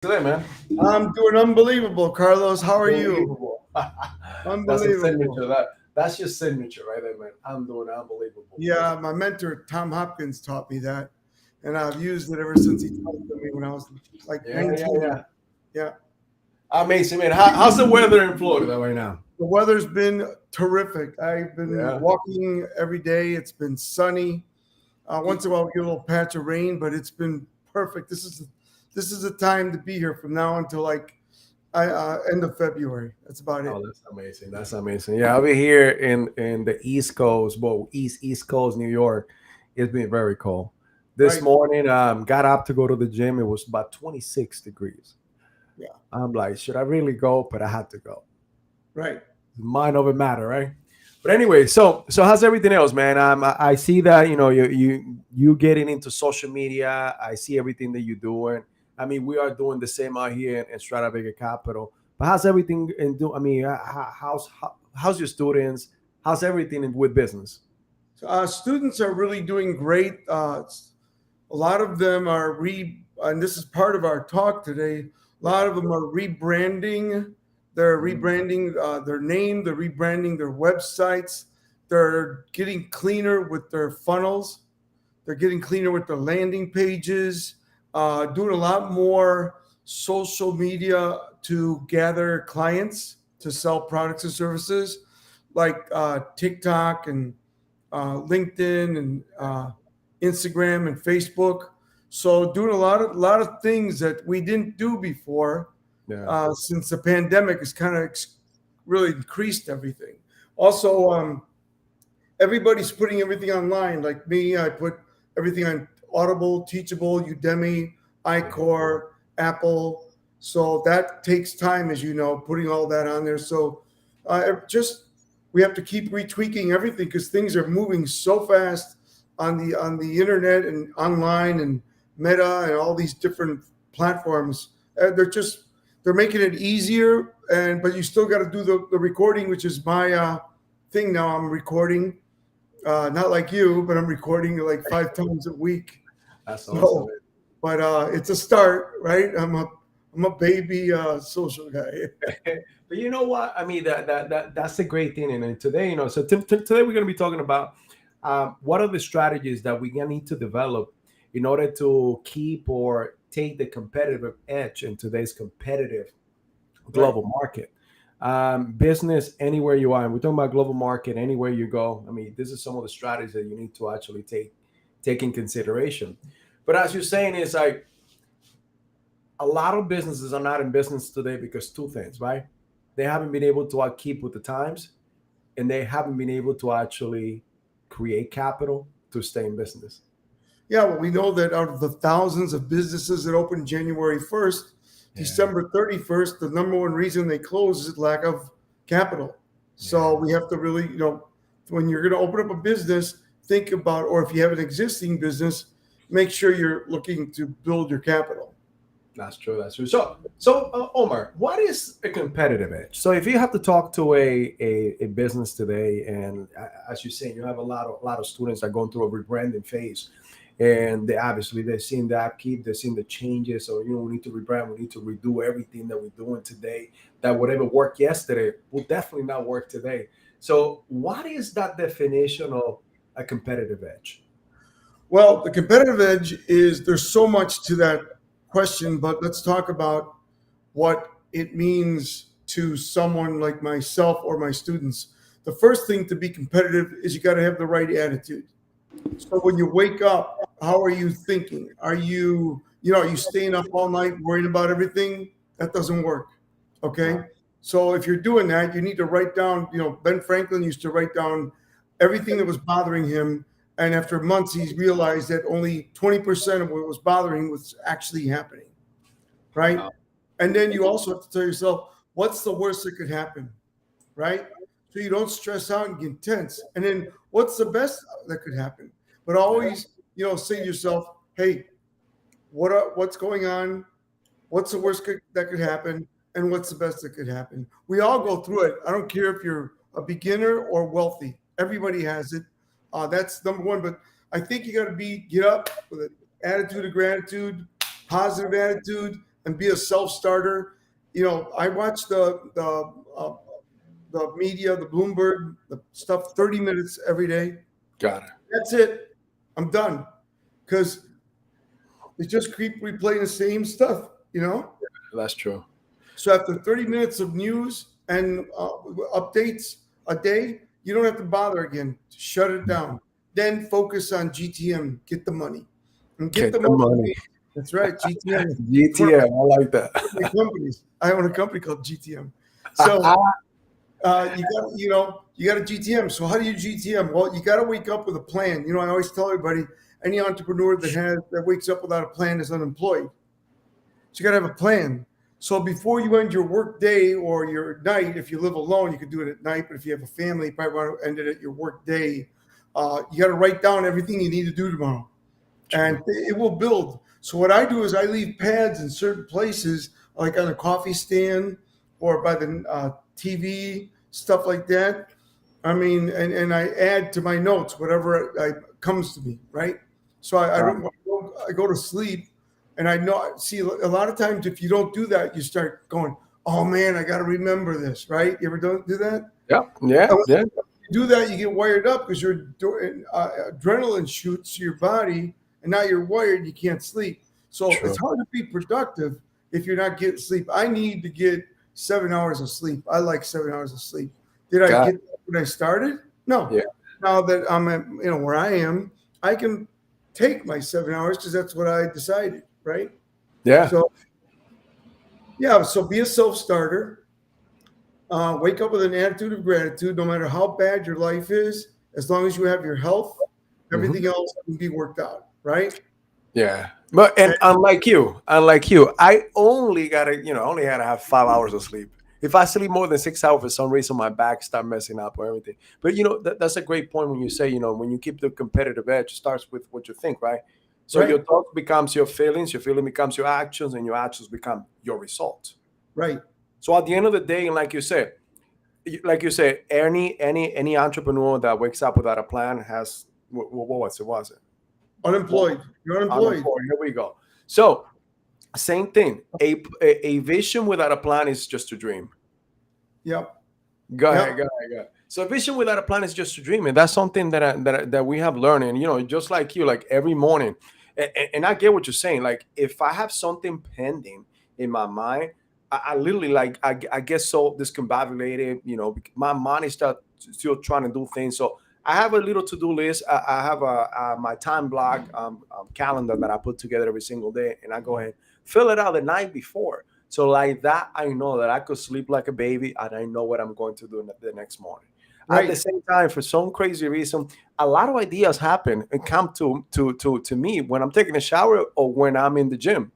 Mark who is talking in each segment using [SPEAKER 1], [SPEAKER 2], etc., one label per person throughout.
[SPEAKER 1] Today, man.
[SPEAKER 2] I'm doing unbelievable, Carlos. How are you?
[SPEAKER 1] Unbelievable. That's a
[SPEAKER 2] Unbelievable.
[SPEAKER 1] signature. That's your signature right there, man. I'm doing unbelievable.
[SPEAKER 2] Yeah, my mentor, Tom Hopkins, taught me that. And I've used it ever since he taught it to me when I was like
[SPEAKER 1] Yeah, yeah,
[SPEAKER 2] 19.
[SPEAKER 1] yeah.
[SPEAKER 2] Yeah.
[SPEAKER 1] Amazing, man. How's the weather in Florida right now?
[SPEAKER 2] The weather's been terrific. I've been
[SPEAKER 1] Yeah.
[SPEAKER 2] walking every day. It's been sunny. Once in a while, we get a little patch of rain, but it's been perfect. This is the time to be here from now until like end of February. That's about it.
[SPEAKER 1] Oh, that's amazing. That's amazing. Yeah, over here in the East Coast, well, East Coast, New York, it's been very cold. This
[SPEAKER 2] Right.
[SPEAKER 1] morning, got up to go to the gym. It was about 26 degrees.
[SPEAKER 2] Yeah.
[SPEAKER 1] I'm like, should I really go? But I had to go.
[SPEAKER 2] Right.
[SPEAKER 1] Mind over matter, right? But anyway, so how's everything else, man? I see that you getting into social media. I see everything that you're doing. I mean, we are doing the same out here in Strata Vega Capital. But how's everything in do? I mean, how's your students? How's everything with business?
[SPEAKER 2] So, students are really doing great. A lot of them are and this is part of our talk today. A lot
[SPEAKER 1] Yeah.
[SPEAKER 2] of them are rebranding. They're
[SPEAKER 1] Mhm.
[SPEAKER 2] rebranding their name. They're rebranding their websites. They're getting cleaner with their funnels. They're getting cleaner with their landing pages. Doing a lot more social media to gather clients to sell products and services, like TikTok and LinkedIn and Instagram and Facebook. So doing a lot of things that we didn't do before
[SPEAKER 1] Yeah.
[SPEAKER 2] since the pandemic has kind of really increased everything. Also, everybody's putting everything online. Like me, I put everything on Audible, Teachable, Udemy,
[SPEAKER 1] Yeah.
[SPEAKER 2] iCore, Apple. So that takes time, as you know, putting all that on there. So just we have to keep retweaking everything because things are moving so fast on the internet and online and Meta and all these different platforms. They're making it easier, and but you still got to do the recording, which is my thing now. I'm recording not like you, but I'm recording like 5 times a week.
[SPEAKER 1] That's awesome.
[SPEAKER 2] So, but it's a start, right? I'm a baby social guy.
[SPEAKER 1] But you know what? I mean, that's a great thing. And today, so today we're going to be talking about what are the strategies that we need to develop in order to keep or take the competitive edge in today's competitive
[SPEAKER 2] Right.
[SPEAKER 1] global market. Business anywhere you are, and we're talking about global market anywhere you go. I mean, this is some of the strategies that you need to actually take in consideration. But as you're saying, is like a lot of businesses are not in business today because two things, right? They haven't been able to keep with the times, and they haven't been able to actually create capital to stay in business.
[SPEAKER 2] Yeah, well, we know that out of the thousands of businesses that opened January 1st,
[SPEAKER 1] Yeah,
[SPEAKER 2] December 31st, the number one reason they close is lack of capital. So
[SPEAKER 1] yeah,
[SPEAKER 2] we have to really, when you're going to open up a business, think about, or if you have an existing business, make sure you're looking to build your capital.
[SPEAKER 1] that's true. That's true. So, Omar, what is a competitive edge? So, if you have to talk to a business today, and as you're saying, you have a lot of students that are going through a rebranding phase, and they obviously they've seen the upkeep, they've seen the changes. So, we need to rebrand, we need to redo everything that we're doing today. That whatever worked yesterday will definitely not work today. So, what is that definition of a competitive edge?
[SPEAKER 2] Well, the competitive edge is there's so much to that question, but let's talk about what it means to someone like myself or my students. The first thing to be competitive is you got to have the right attitude. So when you wake up, how are you thinking? Are you staying up all night worrying about everything? That doesn't work. Okay. So if you're doing that, you need to write down, Ben Franklin used to write down everything that was bothering him. And after months, he realized that only 20% of what was bothering him was actually happening. Right.
[SPEAKER 1] Wow.
[SPEAKER 2] And then you also have to tell yourself, what's the worst that could happen? Right? So you don't stress out and get tense. And then what's the best that could happen? But
[SPEAKER 1] Yeah.
[SPEAKER 2] always, say to yourself, hey, what's going on? What's the that could happen? And what's the best that could happen? We all go through it. I don't care if you're a beginner or wealthy. Everybody has it. That's number one. But I think you got to get up with an attitude of gratitude, positive attitude, and be a self-starter. I watch the media, the Bloomberg, the stuff, 30 minutes every day.
[SPEAKER 1] Got it.
[SPEAKER 2] That's it. I'm done. Because they just keep replaying the same stuff.
[SPEAKER 1] That's true.
[SPEAKER 2] So after 30 minutes of news and updates a day, you don't have to bother again. Shut it down. Then focus on GTM. Get the money. And get
[SPEAKER 1] Get
[SPEAKER 2] the
[SPEAKER 1] the money.
[SPEAKER 2] money. That's right. GTM.
[SPEAKER 1] GTM, I like that.
[SPEAKER 2] Companies. I own a company called GTM. So you got a GTM. So how do you GTM? Well, you got to wake up with a plan. I always tell everybody, any entrepreneur that wakes up without a plan is unemployed. So you got to have a plan. So before you end your work day or your night, if you live alone, you could do it at night. But if you have a family, you probably want to end it at your work day. You got to write down everything you need to do tomorrow, and it will build. So what I do is I leave pads in certain places, like on a coffee stand or by the TV, stuff like that. I mean, and I add to my notes whatever comes to me, right? So I go to sleep. And I know, see, a lot of times if you don't do that, you start going, oh man, I got to remember this, right? You ever don't do that?
[SPEAKER 1] Yeah.
[SPEAKER 2] You do that, you get wired up because your adrenaline shoots to your body, and now you're wired, you can't sleep. So It's hard to be productive if you're not getting sleep. I need to get 7 hours of sleep. I like 7 hours of sleep. Did I get that when I started? No. Yeah. Now that I'm at, where I am, I can take my 7 hours because that's what I decided. Right?
[SPEAKER 1] Yeah.
[SPEAKER 2] So be a self-starter. Wake up with an attitude of gratitude, no matter how bad your life is. As long as you have your health, everything else can be worked out. Right?
[SPEAKER 1] Yeah. But unlike you, I only gotta have 5 hours of sleep. If I sleep more than 6 hours, for some reason, my back start messing up or everything. But that's a great point when you say, when you keep the competitive edge, it starts with what you think, right? So your thought becomes your feelings, your feeling becomes your actions, and your actions become your results.
[SPEAKER 2] Right.
[SPEAKER 1] So at the end of the day, and like you said, any entrepreneur that wakes up without a plan has what was it?
[SPEAKER 2] Unemployed. You're unemployed.
[SPEAKER 1] Here we go. So same thing. A vision without a plan is just a dream.
[SPEAKER 2] Yep.
[SPEAKER 1] Go ahead. So a vision without a plan is just a dream, and that's something that we have learned. And just like you, like every morning. And I get what you're saying. Like if I have something pending in my mind, I literally I get so discombobulated. My mind is still trying to do things. So I have a little to-do list. I have my time block calendar that I put together every single day, and I go ahead fill it out the night before. So like that, I know that I could sleep like a baby, and I know what I'm going to do the next morning. Right. At the same time, for some crazy reason, a lot of ideas happen and come to me when I'm taking a shower or when I'm in the gym.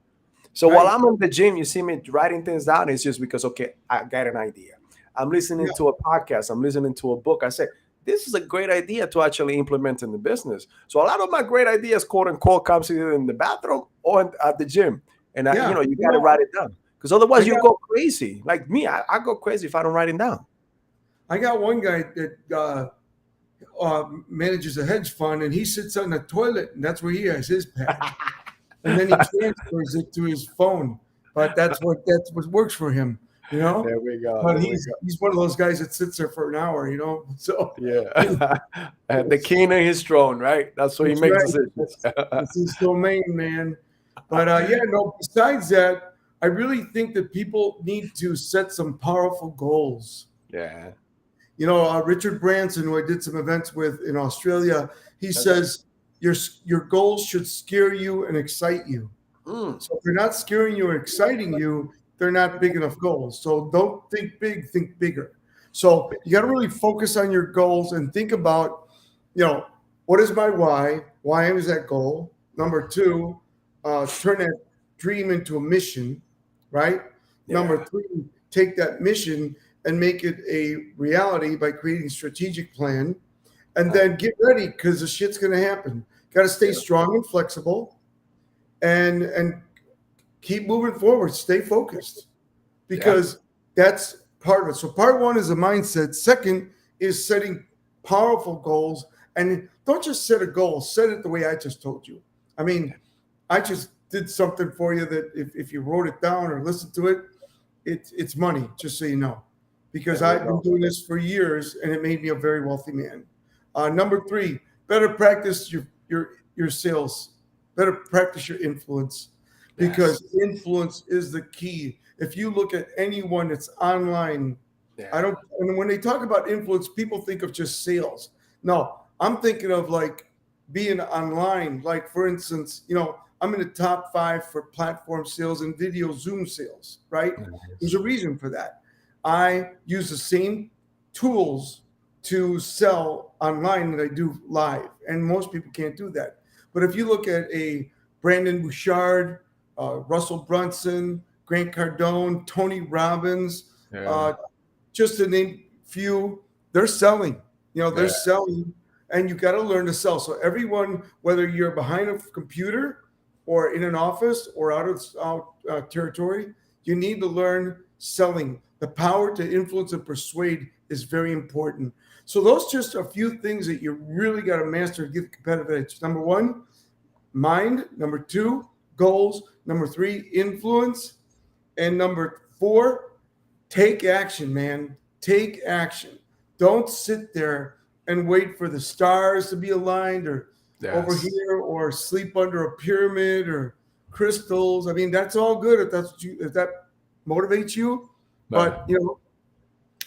[SPEAKER 1] So while I'm in the gym, you see me writing things down. It's just because, okay, I got an idea. I'm listening to a podcast. I'm listening to a book. I say, this is a great idea to actually implement in the business. So a lot of my great ideas, quote unquote, comes either in the bathroom or at the gym. And you got to write it down because otherwise you go crazy. Like me, I go crazy if I don't write it down.
[SPEAKER 2] I got one guy that manages a hedge fund, and he sits on the toilet, and that's where he has his pad. And then he transfers it to his phone. But that's what works for him,
[SPEAKER 1] There we go.
[SPEAKER 2] But he's one of those guys that sits there for an hour, So
[SPEAKER 1] and the king of his throne, right? That's what he makes decisions.
[SPEAKER 2] It's his domain, man. But besides that, I really think that people need to set some powerful goals.
[SPEAKER 1] Yeah.
[SPEAKER 2] Richard Branson, who I did some events with in Australia, he says your goals should scare you and excite you. So if they're not scaring you or exciting you, they're not big enough goals. So don't think big, think bigger. So you got to really focus on your goals and think about, what is my why? Why is that goal? Number 2, turn that dream into a mission, right? Yeah. Number 3, take that mission and make it a reality by creating a strategic plan, and then get ready because the shit's going to happen. Got to stay strong and flexible, and keep moving forward. Stay focused, because that's part of it. So part 1 is a mindset. Second is setting powerful goals, and don't just set a goal. Set it the way I just told you. I mean, did something for you that if you wrote it down or listened to it, it's money, just so you know, because
[SPEAKER 1] There we
[SPEAKER 2] I've been
[SPEAKER 1] go.
[SPEAKER 2] doing this for years and it made me a very wealthy man. Number three, better practice your sales, better practice your influence,
[SPEAKER 1] Yes.
[SPEAKER 2] because influence is the key. If you look at anyone that's online, I
[SPEAKER 1] Yeah.
[SPEAKER 2] don't, and when they talk about influence, people think of just sales. No, I'm thinking of like being online. Like, for instance, I'm in the top five for platform sales and video Zoom sales, right? There's
[SPEAKER 1] Yes.
[SPEAKER 2] a reason for that. I use the same tools to sell online that I do live, and most people can't do that. But if you look at a Brandon Bouchard, Russell Brunson, Grant Cardone, Tony Robbins,
[SPEAKER 1] Yeah.
[SPEAKER 2] uh, just to name few, they're selling. They're
[SPEAKER 1] Yeah.
[SPEAKER 2] selling, and you got to learn to sell. So everyone, whether you're behind a computer or in an office or out territory, you need to learn selling. The power to influence and persuade is very important. So those just a few things that you really got to master to get the competitive edge. Number one, mind. Number two, goals. Number three, influence. And number four, take action, man. Take action. Don't sit there and wait for the stars to be aligned or over
[SPEAKER 1] Yes.
[SPEAKER 2] here or sleep under a pyramid or crystals. I mean, that's all good if that motivates you.
[SPEAKER 1] But
[SPEAKER 2] But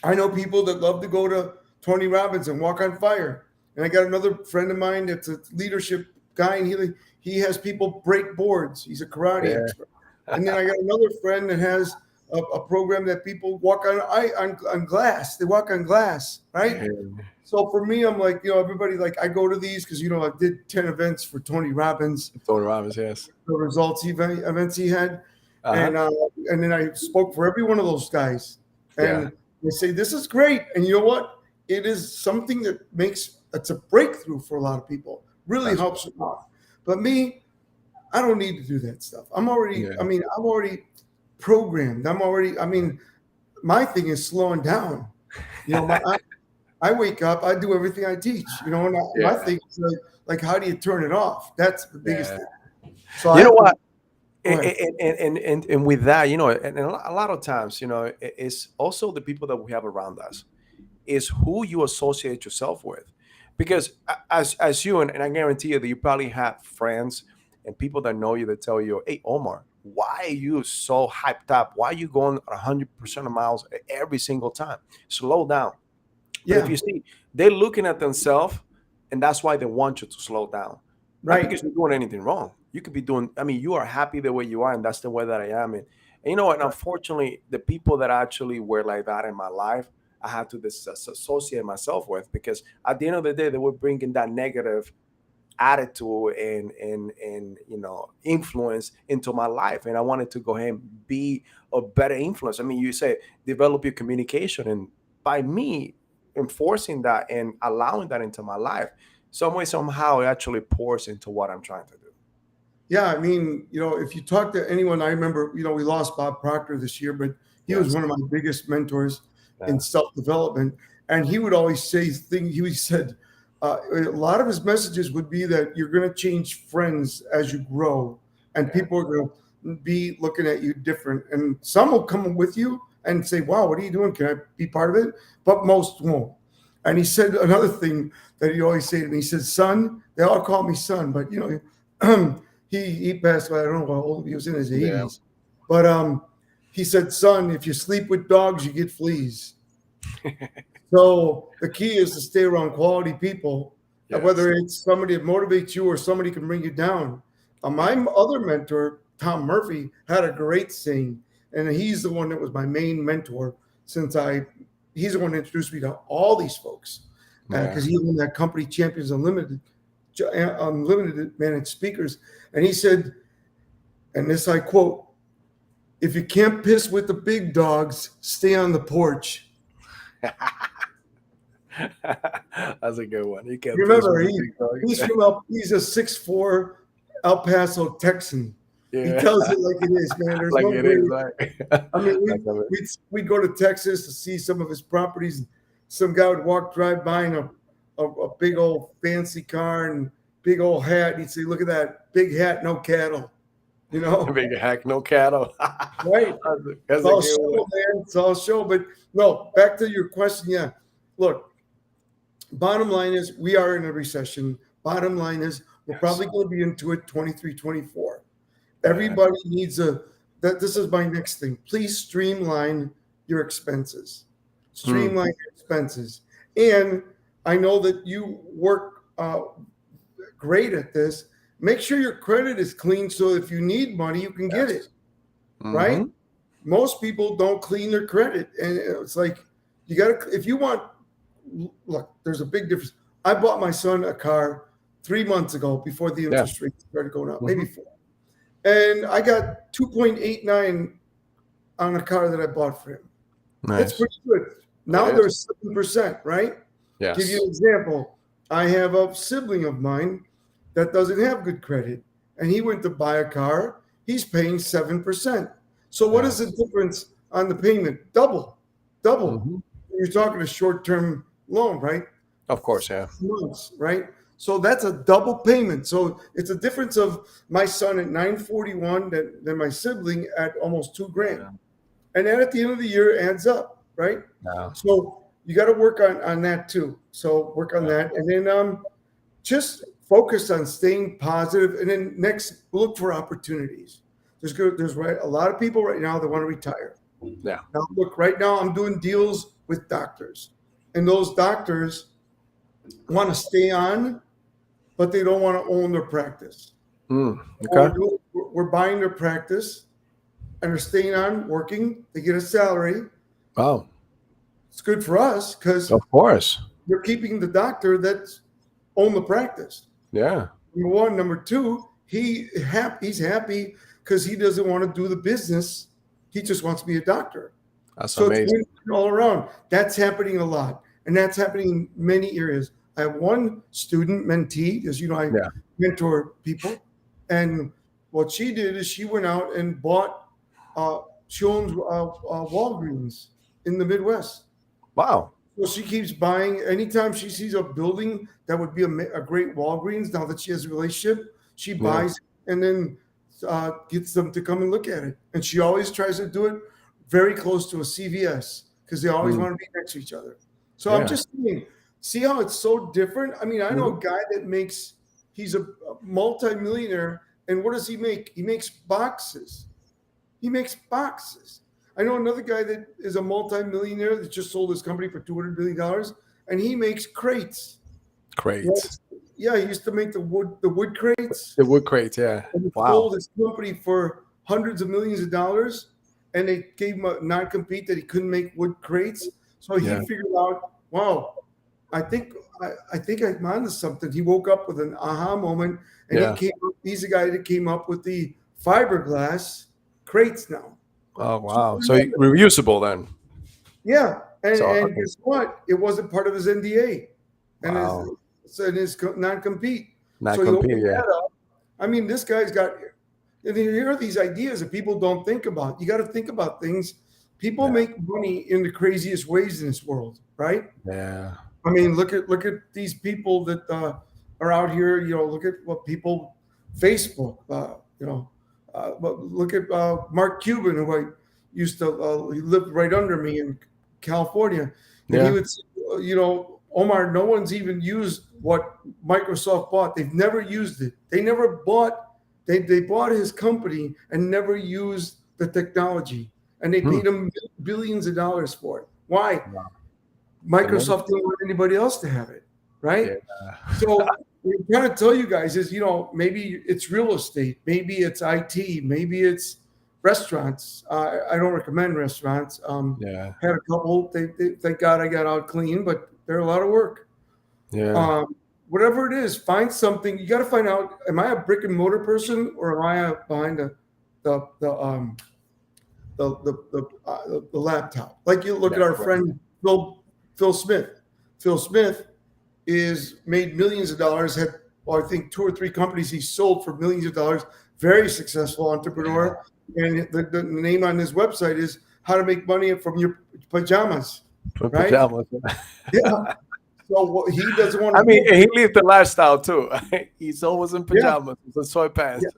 [SPEAKER 2] I know people that love to go to Tony Robbins and walk on fire. And I got another friend of mine that's a leadership guy, and he has people break boards. He's a karate
[SPEAKER 1] yeah.
[SPEAKER 2] expert. And then I got another friend that has a program that people walk on glass. They walk on glass, right?
[SPEAKER 1] Yeah.
[SPEAKER 2] So for me, I'm like, everybody, like, I go to these because I did 10 events for Tony Robbins,
[SPEAKER 1] Tony Robbins. Yes.
[SPEAKER 2] the events he had,
[SPEAKER 1] Uh-huh.
[SPEAKER 2] and then I spoke for every one of those guys,
[SPEAKER 1] Yeah.
[SPEAKER 2] and they say this is great, and you know what? It is something that it's a breakthrough for a lot of people. Really
[SPEAKER 1] That's
[SPEAKER 2] helps them out. But me, I don't need to do that stuff. I'm already.
[SPEAKER 1] yeah.
[SPEAKER 2] I mean, I'm already programmed. I mean, my thing is slowing down. I wake up, I do everything I teach. And my
[SPEAKER 1] Yeah.
[SPEAKER 2] thing is like, how do you turn it off? That's the biggest
[SPEAKER 1] Yeah.
[SPEAKER 2] thing. So
[SPEAKER 1] You know what?
[SPEAKER 2] go ahead.
[SPEAKER 1] And with that, and a lot of times, it's also the people that we have around us, is who you associate yourself with. Because as you, and I guarantee you that you probably have friends and people that know you that tell you, hey, Omar, why are you so hyped up? Why are you going 100% of miles every single time? Slow down. But if
[SPEAKER 2] Yeah,
[SPEAKER 1] you see, they're looking at themselves, and that's why they want you to slow down. Not
[SPEAKER 2] right.
[SPEAKER 1] because you're doing anything wrong. You could be doing, I mean, you are happy the way you are, and that's the way that I am. And you know what? Unfortunately, the people that actually were like that in my life, I had to disassociate myself with, because at the end of the day, they were bringing that negative attitude and influence into my life, and I wanted to go ahead and be a better influence. I mean, you say develop your communication, and by me enforcing that and allowing that into my life, some way somehow it actually pours into what I'm trying to do.
[SPEAKER 2] Yeah, I mean, if you talk to anyone, I remember, we lost Bob Proctor this year, but he was
[SPEAKER 1] Yes.
[SPEAKER 2] one of my biggest mentors in
[SPEAKER 1] Yeah.
[SPEAKER 2] self-development. And he would always say things, he said, a lot of his messages would be that you're going to change friends as you grow, and
[SPEAKER 1] Yeah.
[SPEAKER 2] people are going to be looking at you different. And some will come with you and say, wow, what are you doing? Can I be part of it? But most won't. And he said another thing that he always say to me, he said, son, they all call me son, but he passed away. I don't know how old he was, in his
[SPEAKER 1] Yeah.
[SPEAKER 2] 80s. But he said, son, if you sleep with dogs, you get fleas. So the key is to stay around quality people,
[SPEAKER 1] Yes.
[SPEAKER 2] whether it's somebody that motivates you or somebody can bring you down. My other mentor, Tom Murphy, had a great saying, and he's the one that was my main mentor he's the one that introduced me to all these folks,
[SPEAKER 1] Yeah.
[SPEAKER 2] because he owned that company, Champions Unlimited managed speakers. And he said, and this I quote, if you can't piss with the big dogs, stay on the porch.
[SPEAKER 1] That's a good one. You can't piss
[SPEAKER 2] Remember,
[SPEAKER 1] with the big dog.
[SPEAKER 2] he's a 6'4" El Paso Texan. He
[SPEAKER 1] Yeah.
[SPEAKER 2] tells it like it is, man. There's
[SPEAKER 1] Like
[SPEAKER 2] no
[SPEAKER 1] it
[SPEAKER 2] great.
[SPEAKER 1] is. Like,
[SPEAKER 2] I mean,
[SPEAKER 1] like I mean,
[SPEAKER 2] we'd go to Texas to see some of his properties. And some guy would drive by in a big old fancy car and big old hat. And he'd say, look at that big hat, no cattle. You know,
[SPEAKER 1] Big hack, no cattle.
[SPEAKER 2] right?
[SPEAKER 1] That's
[SPEAKER 2] It's
[SPEAKER 1] a
[SPEAKER 2] all
[SPEAKER 1] good one.
[SPEAKER 2] show, man. It's all show. But no, back to your question. Yeah, look. Bottom line is we are in a recession. Bottom line is we're
[SPEAKER 1] Yes.
[SPEAKER 2] probably going to be into it 23, 24.
[SPEAKER 1] Yeah.
[SPEAKER 2] Everybody needs a that this is my next thing. Please streamline your expenses.
[SPEAKER 1] Mm.
[SPEAKER 2] Streamline your expenses. And I know that you work great at this. Make sure your credit is clean so if you need money, you can get it,
[SPEAKER 1] Yes.
[SPEAKER 2] right?
[SPEAKER 1] Hmm.
[SPEAKER 2] Most people don't clean their credit. And it's like you got to if you want look, there's a big difference. I bought my son a car 3 months ago before the
[SPEAKER 1] Yeah.
[SPEAKER 2] interest rates started going up, maybe
[SPEAKER 1] Hmm.
[SPEAKER 2] four. And I got 2.89 on a car that I bought for him. That's
[SPEAKER 1] Nice.
[SPEAKER 2] pretty good.
[SPEAKER 1] It
[SPEAKER 2] Now
[SPEAKER 1] is.
[SPEAKER 2] there's 7%, right? Give you
[SPEAKER 1] Yes.
[SPEAKER 2] an example. I have a sibling of mine that doesn't have good credit, and he went to buy a car. He's paying 7%. So what is the
[SPEAKER 1] Yes.
[SPEAKER 2] difference on the payment? Double, double.
[SPEAKER 1] Hmm.
[SPEAKER 2] You're talking a short-term loan, right?
[SPEAKER 1] Of course, yeah.
[SPEAKER 2] 6 months, right? So that's a double payment. So it's a difference of my son at 941 than my sibling at almost 2 grand.
[SPEAKER 1] Yeah.
[SPEAKER 2] And then at the end of the year it adds up, right?
[SPEAKER 1] Yeah.
[SPEAKER 2] So you got to work on that too. So work on
[SPEAKER 1] Yeah.
[SPEAKER 2] that. And then just focus on staying positive. And then next look for opportunities. There's right a lot of people right now that want to retire.
[SPEAKER 1] Yeah.
[SPEAKER 2] Now look, right now I'm doing deals with doctors. And those doctors want to stay on, but they don't want to own their practice.
[SPEAKER 1] Mm.
[SPEAKER 2] What
[SPEAKER 1] Okay.
[SPEAKER 2] we're buying their practice and they're staying on, working. They get a salary.
[SPEAKER 1] Wow.
[SPEAKER 2] It's good for us because
[SPEAKER 1] Of course.
[SPEAKER 2] you're keeping the doctor that's own the practice.
[SPEAKER 1] Yeah.
[SPEAKER 2] Number one. Number two, he's happy because he doesn't want to do the business. He just wants to be a doctor.
[SPEAKER 1] That's
[SPEAKER 2] So it's
[SPEAKER 1] amazing.
[SPEAKER 2] win all around. That's happening a lot. And that's happening in many areas. I have one student, mentee, as you know, I
[SPEAKER 1] Yeah.
[SPEAKER 2] mentor people. And what she did is she went out and bought, she owns Walgreens in the Midwest.
[SPEAKER 1] Wow.
[SPEAKER 2] So she keeps buying. Anytime she sees a building that would be a great Walgreens, now that she has a relationship, she
[SPEAKER 1] Yeah.
[SPEAKER 2] buys and then gets them to come and look at it. And she always tries to do it very close to a CVS because they always
[SPEAKER 1] Mm.
[SPEAKER 2] want to be next to each other. So I'm
[SPEAKER 1] Yeah.
[SPEAKER 2] just saying, see how it's so different? I mean, I know a guy that he's a multimillionaire, and what does he make? He makes boxes. He makes boxes. I know another guy that is a multimillionaire that just sold his company for $200 billion, and he makes crates.
[SPEAKER 1] Great.
[SPEAKER 2] Yeah, he used to make the wood crates,
[SPEAKER 1] The wood crate. Yeah.
[SPEAKER 2] and he
[SPEAKER 1] Wow.
[SPEAKER 2] sold his company for hundreds of millions of dollars, and they gave him a non-compete that he couldn't make wood crates. So he
[SPEAKER 1] Yeah.
[SPEAKER 2] figured out, wow, I think I'm onto something. He woke up with an aha moment, and
[SPEAKER 1] Yeah.
[SPEAKER 2] he's the guy that came up with the fiberglass crates now.
[SPEAKER 1] Oh wow. So reusable then.
[SPEAKER 2] Yeah, and,
[SPEAKER 1] So
[SPEAKER 2] and
[SPEAKER 1] okay.
[SPEAKER 2] guess what? It wasn't part of his NDA and
[SPEAKER 1] Wow.
[SPEAKER 2] his non-compete.
[SPEAKER 1] Not
[SPEAKER 2] So he
[SPEAKER 1] compete.
[SPEAKER 2] opened
[SPEAKER 1] Yeah.
[SPEAKER 2] that up. I mean, this guy's got. And here are these ideas that people don't think about. You got to think about things. People
[SPEAKER 1] Yeah.
[SPEAKER 2] make money in the craziest ways in this world, right?
[SPEAKER 1] Yeah.
[SPEAKER 2] I mean, look at these people that are out here. You know, look at what people, Facebook. But look at Mark Cuban, who I used to. He lived right under me in California, and
[SPEAKER 1] Yeah.
[SPEAKER 2] he would say, Omar, no one's even used what Microsoft bought. They've never used it. They never bought. They bought his company and never used the technology, and they paid him billions of dollars for it. Why?
[SPEAKER 1] Wow.
[SPEAKER 2] Microsoft didn't want anybody else to have it, right?
[SPEAKER 1] Yeah.
[SPEAKER 2] So what I'm trying to tell you guys is, maybe it's real estate, maybe it's IT, maybe it's restaurants. I don't recommend restaurants.
[SPEAKER 1] Yeah.
[SPEAKER 2] Had a couple. Thank God I got out clean, but they're a lot of work.
[SPEAKER 1] Yeah.
[SPEAKER 2] Whatever it is, find something. You got to find out: am I a brick and mortar person, or am I behind the laptop? Like you look at our friend Phil Smith. Phil Smith is made millions of dollars. Had I think 2 or 3 companies he sold for millions of dollars. Very successful entrepreneur. Yeah. And the name on his website is "How to Make Money from Your Pajamas." Right?
[SPEAKER 1] Pajamas.
[SPEAKER 2] Yeah. So he doesn't want to.
[SPEAKER 1] I mean, he lived the lifestyle too. He's always in pajamas, with soy pants.
[SPEAKER 2] Yeah.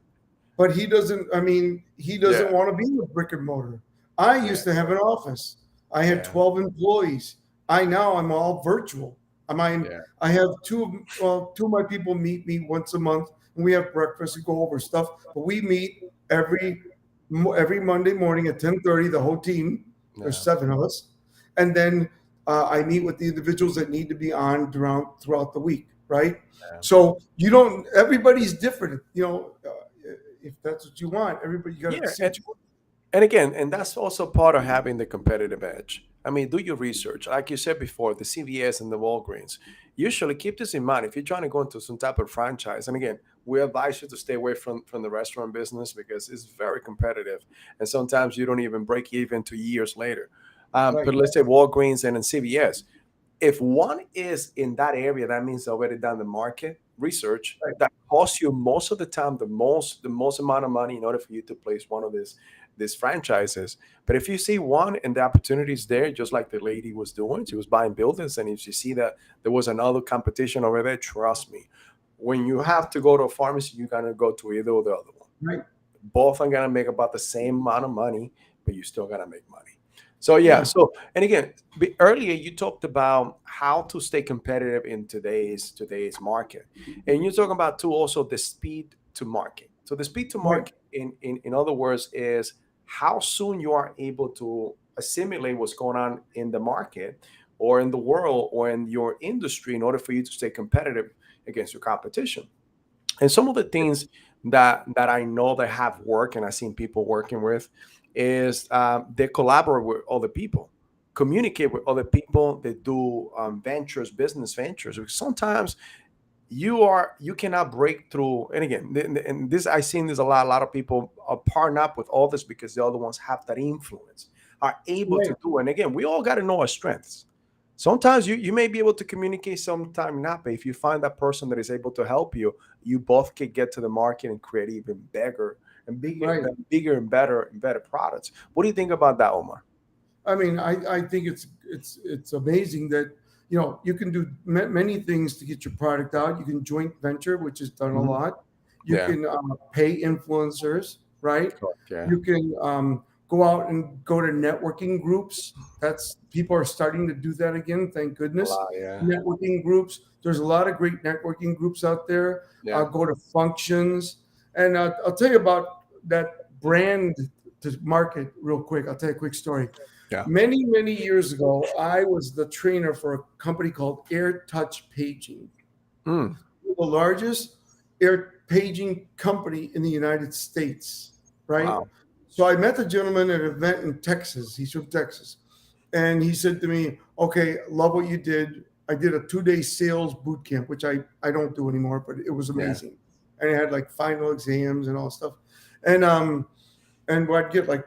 [SPEAKER 2] but he doesn't. I mean, he doesn't
[SPEAKER 1] Yeah,
[SPEAKER 2] want to be with brick and mortar. I
[SPEAKER 1] yeah,
[SPEAKER 2] used to have an office. I had
[SPEAKER 1] yeah,
[SPEAKER 2] 12 employees. I'm all virtual.
[SPEAKER 1] yeah,
[SPEAKER 2] I have two of my people meet me once a month, and we have breakfast and go over stuff. But we meet every Monday morning at 10:30. The whole team. There's
[SPEAKER 1] yeah,
[SPEAKER 2] seven of us, and then I meet with the individuals that need to be on throughout the week. Right.
[SPEAKER 1] yeah.
[SPEAKER 2] So you don't. Everybody's different. If that's what you want, everybody you got to
[SPEAKER 1] Yeah,
[SPEAKER 2] see what you want.
[SPEAKER 1] and again, and that's also part of having the competitive edge. I mean, do your research. Like you said before, the CVS and the Walgreens. Usually keep this in mind. If you're trying to go into some type of franchise, and again, we advise you to stay away from the restaurant business because it's very competitive. And sometimes you don't even break even 2 years later. But
[SPEAKER 2] Right.
[SPEAKER 1] let's say Walgreens and then CVS. If one is in that area, that means already done the market research
[SPEAKER 2] Right.
[SPEAKER 1] that costs you most of the time the most amount of money in order for you to place one of these franchises. But if you see one and the opportunity is there, just like the lady was doing, she was buying buildings, and if you see that there was another competition over there, trust me, when you have to go to a pharmacy, you're gonna go to either or the other one.
[SPEAKER 2] Right.
[SPEAKER 1] Both are gonna make about the same amount of money, but you still gotta make money. So yeah.
[SPEAKER 2] Yeah.
[SPEAKER 1] So and again, earlier you talked about how to stay competitive in today's market, and you're talking about too also the speed to market. So the speed to
[SPEAKER 2] Right.
[SPEAKER 1] market, in other words, is how soon you are able to assimilate what's going on in the market or in the world or in your industry in order for you to stay competitive against your competition. And some of the things that I know that have worked and I've seen people working with is they collaborate with other people, communicate with other people. They do ventures, business ventures. Because sometimes you cannot break through. And again, and this I've seen this a lot. A lot of people are partnering up with others because the other ones have that influence, are able
[SPEAKER 2] Right.
[SPEAKER 1] to do. And again, we all got to know our strengths. Sometimes you may be able to communicate, sometime not, but if you find that person that is able to help you, you both can get to the market and create even bigger and bigger,
[SPEAKER 2] Right.
[SPEAKER 1] bigger and better products. What do you think about that, Omar?
[SPEAKER 2] I mean, I think it's amazing that you can do many things to get your product out. You can joint venture, which is done a
[SPEAKER 1] Mhm.
[SPEAKER 2] lot. You
[SPEAKER 1] Yeah.
[SPEAKER 2] can pay influencers, right?
[SPEAKER 1] Correct. Yeah.
[SPEAKER 2] You can go out and go to networking groups. That's people are starting to do that again. Thank
[SPEAKER 1] A
[SPEAKER 2] goodness.
[SPEAKER 1] lot. Yeah.
[SPEAKER 2] Networking groups. There's a lot of great networking groups out there.
[SPEAKER 1] Yeah.
[SPEAKER 2] Go to functions, and I'll tell you about that brand to market real quick. I'll tell you a quick story.
[SPEAKER 1] Yeah.
[SPEAKER 2] Many years ago, I was the trainer for a company called Air Touch Paging,
[SPEAKER 1] Mm.
[SPEAKER 2] the largest air paging company in the United States, right?
[SPEAKER 1] Wow.
[SPEAKER 2] So I met the gentleman at an event in Texas. He's from Texas. And he said to me, okay, love what you did. I did a 2-day sales boot camp, which I don't do anymore, but it was
[SPEAKER 1] Yeah.
[SPEAKER 2] amazing. And I had like final exams and all stuff. And I'd get like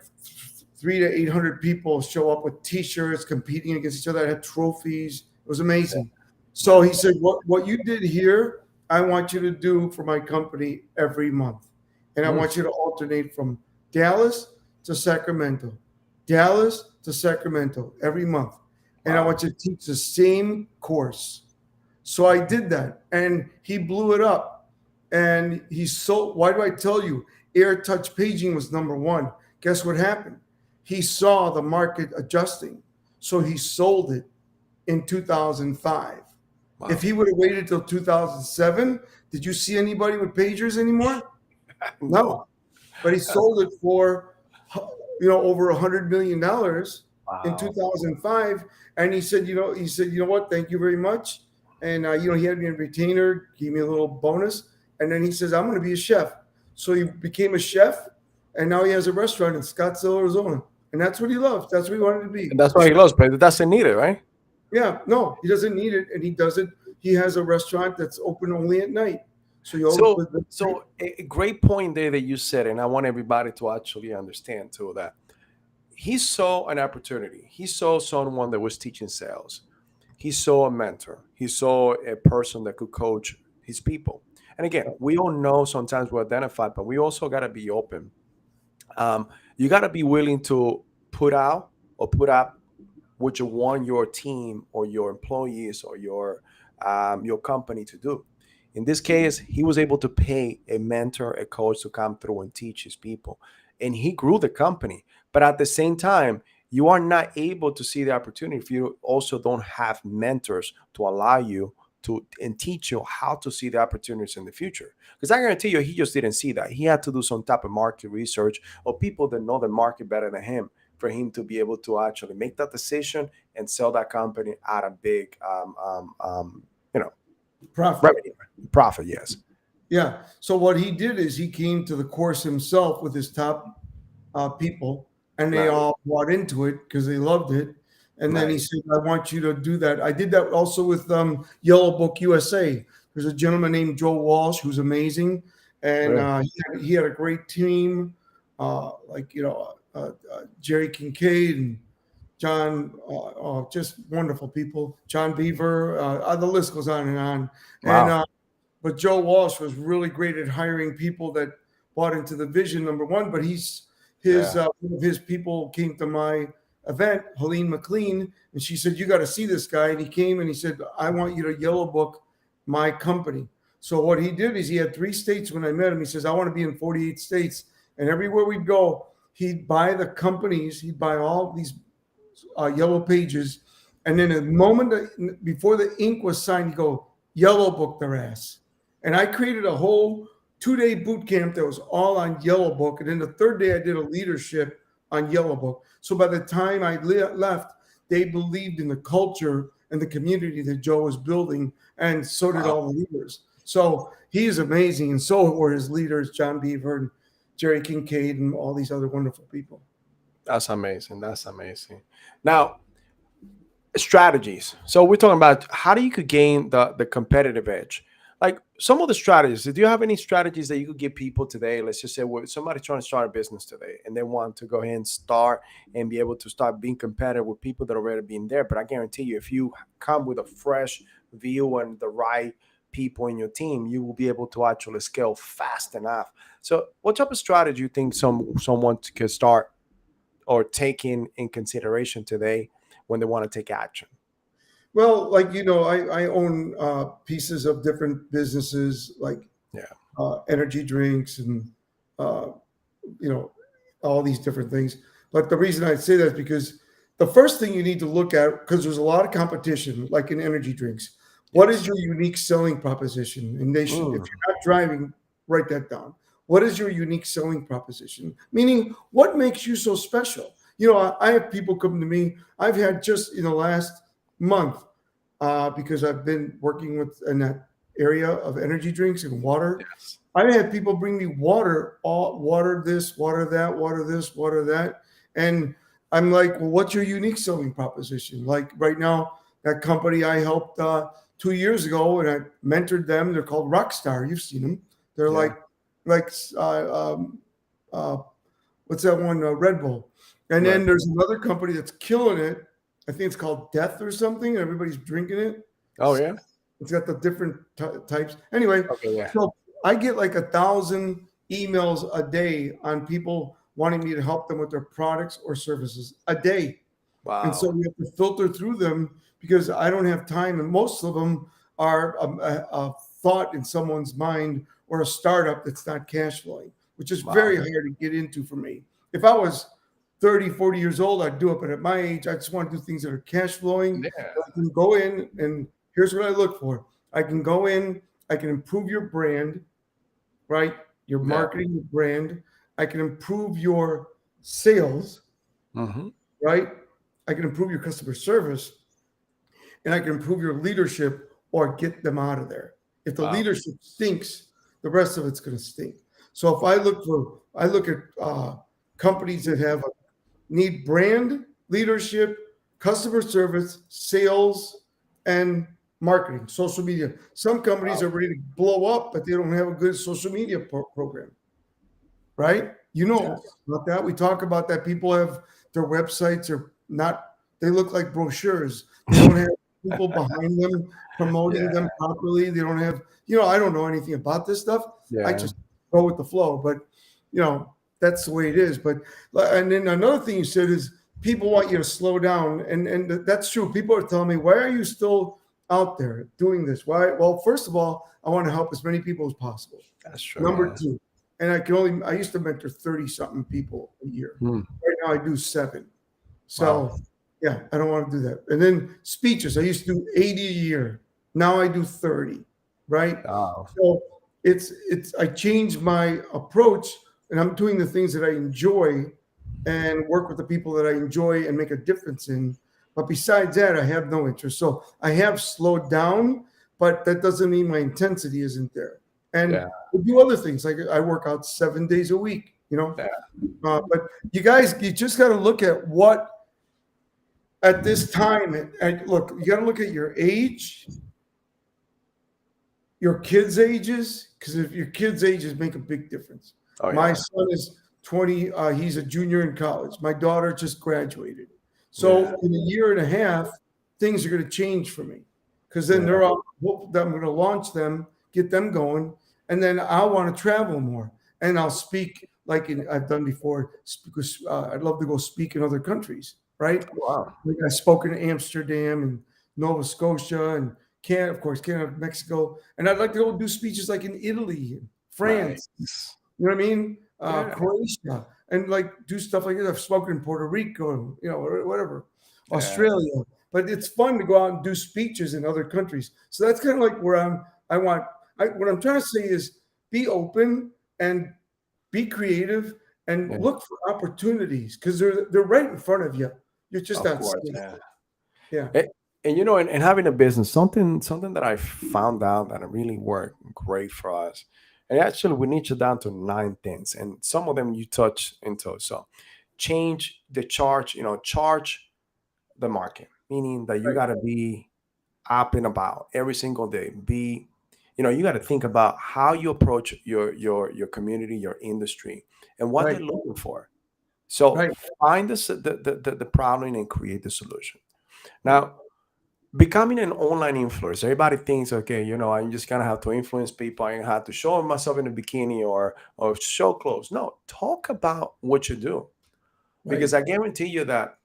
[SPEAKER 2] 300 to 800 people show up with T-shirts, competing against each other. I had trophies. It was amazing. So
[SPEAKER 1] Yeah.
[SPEAKER 2] he said, "What you did here, I want you to do for my company every month, and I
[SPEAKER 1] Mm.
[SPEAKER 2] want you to alternate from Dallas to Sacramento, Dallas to Sacramento every month, and I
[SPEAKER 1] Wow.
[SPEAKER 2] want you to teach the same course." So I did that, and he blew it up. And he sold. Why do I tell you? Air touch paging was number one. Guess what happened? He saw the market adjusting, so he sold it in 2005. If
[SPEAKER 1] Wow.
[SPEAKER 2] he would have waited till 2007, did you see anybody with pagers anymore?
[SPEAKER 1] No.
[SPEAKER 2] No. But he sold it for over $100 million in
[SPEAKER 1] Wow.
[SPEAKER 2] 2005. And he said, you know what? Thank you very much. And he had me a retainer, gave me a little bonus, and then he says, I'm going to be a chef. So he became a chef, and now he has a restaurant in Scottsdale, Arizona, and that's what he loves. That's what he wanted to be,
[SPEAKER 1] And that's
[SPEAKER 2] a
[SPEAKER 1] why he
[SPEAKER 2] chef.
[SPEAKER 1] loves, but it doesn't need it, right?
[SPEAKER 2] Yeah, no, he doesn't need it, and he does it. He has a restaurant that's open only at night. So you always,
[SPEAKER 1] So, a great point there that you said, and I want everybody to actually understand too that he saw an opportunity. He saw someone that was teaching sales. He saw a mentor. He saw a person that could coach his people. And again, we all know sometimes we identify, but we also got to be open. You got to be willing to put out or put up what you want your team or your employees or your company to do. In this case, he was able to pay a mentor, a coach to come through and teach his people. And he grew the company. But at the same time, you are not able to see the opportunity if you also don't have mentors to allow you to and teach you how to see the opportunities in the future. Because I guarantee you, he just didn't see that. He had to do some type of market research or people that know the market better than him for him to be able to actually make that decision and sell that company at a big, you know,
[SPEAKER 2] Profit.
[SPEAKER 1] revenue profit. Yes,
[SPEAKER 2] Yeah. So what he did is he came to the course himself with his top people, and they
[SPEAKER 1] nice,
[SPEAKER 2] all bought into it because they loved it. And then he
[SPEAKER 1] nice,
[SPEAKER 2] said, "I want you to do that." I did that also with Yellow Book USA. There's a gentleman named Joe Walsh who's amazing, and
[SPEAKER 1] really,
[SPEAKER 2] he had a great team, like Jerry Kincaid and John, just wonderful people. John Beaver, the list goes on and on. And
[SPEAKER 1] wow,
[SPEAKER 2] but Joe Walsh was really great at hiring people that bought into the vision. Number one, but
[SPEAKER 1] yeah,
[SPEAKER 2] one of his people came to my event, Helene McLean, and she said, "You got to see this guy." And he came and he said, "I want you to yellow book my company." So what he did is he had 3 states when I met him. He says, "I want to be in 48 states," and everywhere we'd go, he'd buy the companies, he'd buy all these yellow pages, and then the moment before the ink was signed, he'd go, "Yellow book their ass." And I created a whole 2-day boot camp that was all on Yellow Book. And then the third day, I did a leadership on Yellow Book. So by the time I left, they believed in the culture and the community that Joe was building, and so did
[SPEAKER 1] wow.
[SPEAKER 2] all the leaders. So he is amazing, and so were his leaders, John Beaver and Jerry Kincaid, and all these other wonderful people.
[SPEAKER 1] That's amazing. That's amazing. Now, strategies. So we're talking about how do you could gain the competitive edge. Like some of the strategies. Do you have any strategies that you could give people today? Let's just say somebody trying to start a business today and they want to go ahead and start and be able to start being competitive with people that are already been there. But I guarantee you, if you come with a fresh view and the right people in your team, you will be able to actually scale fast enough. So, what type of strategy do you think someone could start or take in consideration today when they want to take action?
[SPEAKER 2] Well, like, I own pieces of different businesses, like
[SPEAKER 1] Yeah.
[SPEAKER 2] energy drinks and uh, you know, all these different things. But the reason I say that is because the first thing you need to look at, because there's a lot of competition, like in energy drinks, what is
[SPEAKER 1] Yes.
[SPEAKER 2] your unique selling proposition? And they should, if
[SPEAKER 1] Mm,
[SPEAKER 2] you're not driving, write that down. What is your unique selling proposition? Meaning, what makes you so special? I have people come to me. I've had just in the last month, because I've been working in that area of energy drinks and water.
[SPEAKER 1] yes.
[SPEAKER 2] I had people bring me water, all water this, water that, water this, water that. And I'm like, well, what's your unique selling proposition? Like right now, that company I helped 2 years ago and I mentored them. They're called Rockstar. You've seen them. They're
[SPEAKER 1] Yeah.
[SPEAKER 2] like uh, what's that one? Red Bull. And
[SPEAKER 1] Right.
[SPEAKER 2] then there's another company that's killing it. I think it's called Death or something. Everybody's drinking it.
[SPEAKER 1] Oh yeah.
[SPEAKER 2] It's got the different types. Anyway,
[SPEAKER 1] Okay. Yeah.
[SPEAKER 2] so I get like 1,000 emails a day on people wanting me to help them with their products or services a day. And so
[SPEAKER 1] Wow.
[SPEAKER 2] we have to filter through them because I don't have time. And most of them are a thought in someone's mind or a startup that's not cash flowing, which is very
[SPEAKER 1] Wow.
[SPEAKER 2] hard to get into for me. If I was 30, 40 years old, I'd do it. But at my age, I just want to do things that are cash flowing.
[SPEAKER 1] Yeah.
[SPEAKER 2] I can go in and here's what I look for. I can go in, I can improve your brand, right? Your
[SPEAKER 1] Yeah.
[SPEAKER 2] marketing, your brand. I can improve your sales,
[SPEAKER 1] Hmm.
[SPEAKER 2] right? I can improve your customer service, and I can improve your leadership or get them out of there. If the
[SPEAKER 1] Wow.
[SPEAKER 2] leadership stinks, the rest of it's going to stink. So if I look at companies that need brand, leadership, customer service, sales, and marketing, social media. Some companies
[SPEAKER 1] Wow.
[SPEAKER 2] are ready to blow up, but they don't have a good social media program, right? You know
[SPEAKER 1] Yes.
[SPEAKER 2] about that. We talk about that. People have their websites are not, they look like brochures. They don't have people behind them promoting
[SPEAKER 1] Yeah.
[SPEAKER 2] them properly. They don't have, I don't know anything about this stuff. I
[SPEAKER 1] Yeah.
[SPEAKER 2] just go with the flow. But, that's the way it is. But, and then another thing you said is people want you to slow down. And that's true. People are telling me, why are you still out there doing this? Why? Well, first of all, I want to help as many people as possible.
[SPEAKER 1] That's true.
[SPEAKER 2] Number
[SPEAKER 1] Yeah.
[SPEAKER 2] two, and I used to mentor 30 something people a year.
[SPEAKER 1] Hmm.
[SPEAKER 2] Right now I do 7.
[SPEAKER 1] Wow.
[SPEAKER 2] So yeah, I don't want to do that. And then speeches, I used to do 80 a year. Now I do 30, right?
[SPEAKER 1] Wow.
[SPEAKER 2] So it's I changed my approach, and I'm doing the things that I enjoy and work with the people that I enjoy and make a difference in. But besides that, I have no interest. So I have slowed down, but that doesn't mean my intensity isn't there. And
[SPEAKER 1] Yeah.
[SPEAKER 2] I do other things, like I work out 7 days a week, you know.
[SPEAKER 1] Yeah.
[SPEAKER 2] But you guys, you just got to look at what at this time. And look, you got to look at your age, your kids' ages, because if your kids' ages make a big difference.
[SPEAKER 1] Oh
[SPEAKER 2] My
[SPEAKER 1] yeah.
[SPEAKER 2] son is 20, he's a junior in college. My daughter just graduated. So
[SPEAKER 1] Yeah.
[SPEAKER 2] in a year and a half, things are going to change for me, because then
[SPEAKER 1] Yeah.
[SPEAKER 2] they're all, I'm going to launch them, get them going, and then I want to travel more. And I'll speak I've done before, because I'd love to go speak in other countries, right?
[SPEAKER 1] Wow.
[SPEAKER 2] Like I've spoken in Amsterdam and Nova Scotia and Canada, of course, Canada, Mexico, and I'd like to go do speeches like in Italy, and France.
[SPEAKER 1] Nice.
[SPEAKER 2] You know what I mean?
[SPEAKER 1] Yeah.
[SPEAKER 2] Croatia, and like do stuff like that. I've spoken in Puerto Rico, whatever,
[SPEAKER 1] Yeah.
[SPEAKER 2] Australia. But it's fun to go out and do speeches in other countries. So that's kind of like where I want. What I'm trying to say is be open and be creative and
[SPEAKER 1] Yeah.
[SPEAKER 2] look for opportunities, because they're right in front of you. You're just
[SPEAKER 1] Of
[SPEAKER 2] not
[SPEAKER 1] course.
[SPEAKER 2] seeing
[SPEAKER 1] Yeah.
[SPEAKER 2] it. Yeah.
[SPEAKER 1] And you know, and having a business, something that I found out that really worked great for us. And actually, we niche it down to 9 things, and some of them you touch into. So, change the charge. You know, charge the market, meaning that you
[SPEAKER 2] Right.
[SPEAKER 1] got to be up and about every single day. Be, you know, you got to think about how you approach your community, your industry, and what they're
[SPEAKER 2] Right.
[SPEAKER 1] looking for. So,
[SPEAKER 2] Right.
[SPEAKER 1] find the problem and create the solution. Now, becoming an online influencer, everybody thinks, okay, you know, I'm just gonna have to influence people. I have to show myself in a bikini or show clothes. No, talk about what you do,
[SPEAKER 2] Right.
[SPEAKER 1] because I guarantee you that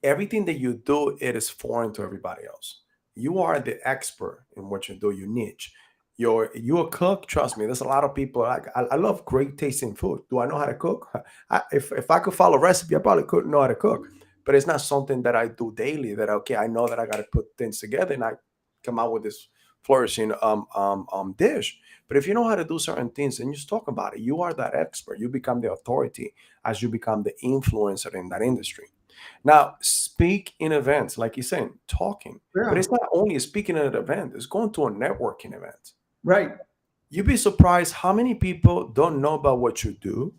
[SPEAKER 1] everything that you do, it is foreign to everybody else. You are the expert in what you do, your niche. You're a cook. Trust me, there's a lot of people. I love great tasting food. Do I know how to cook? If I could follow a recipe, I probably couldn't know how to cook. But it's not something that I do daily. That okay, I know that I got to put things together and I come out with this flourishing dish. But if you know how to do certain things and you just talk about it, you are that expert. You become the authority as you become the influencer in that industry. Now, speak in events, like you're saying, talking. But
[SPEAKER 2] Yeah.
[SPEAKER 1] it's not only speaking at an event, it's going to a networking event.
[SPEAKER 2] Right.
[SPEAKER 1] You'd be surprised how many people don't know about what you do.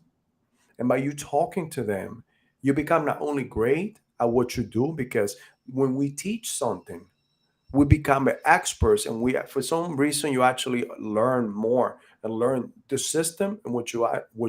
[SPEAKER 1] And by you talking to them, you become not only great at what you do, because when we teach something, we become experts, and we for some reason you actually learn more and learn the system and what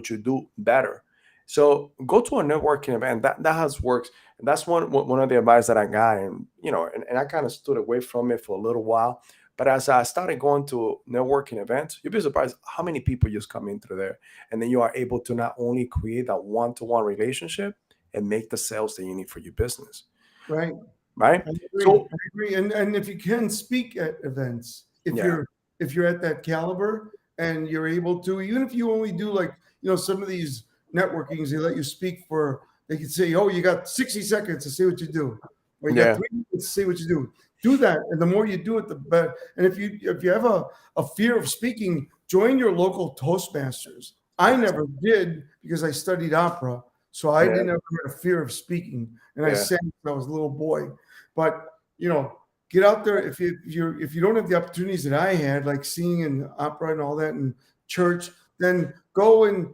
[SPEAKER 1] you do better. So go to a networking event. That has worked, and that's one of the advice that I got. And you know, and I kind of stood away from it for a little while. But as I started going to networking events, you'd be surprised how many people just come in through there, and then you are able to not only create that one-to-one relationship and make the sales that you need for your business,
[SPEAKER 2] Right.
[SPEAKER 1] right?
[SPEAKER 2] I agree.
[SPEAKER 1] So
[SPEAKER 2] I agree. And if you can speak at events,
[SPEAKER 1] yeah,
[SPEAKER 2] if you're at that caliber and you're able to, even if you only do like, some of these networkings, they let you speak for, they can say, oh, you got 60 seconds to say what you do, or you got
[SPEAKER 1] yeah,
[SPEAKER 2] 3 minutes to say what you do. Do that. And the more you do it, the better. And if you have a fear of speaking, join your local Toastmasters. I
[SPEAKER 1] yes,
[SPEAKER 2] never did, because I studied opera. So I
[SPEAKER 1] yeah,
[SPEAKER 2] didn't have a fear of speaking. And I
[SPEAKER 1] yeah.
[SPEAKER 2] sang when I was a little boy. But get out there. If you don't have the opportunities that I had, like singing in opera and all that in church, then go and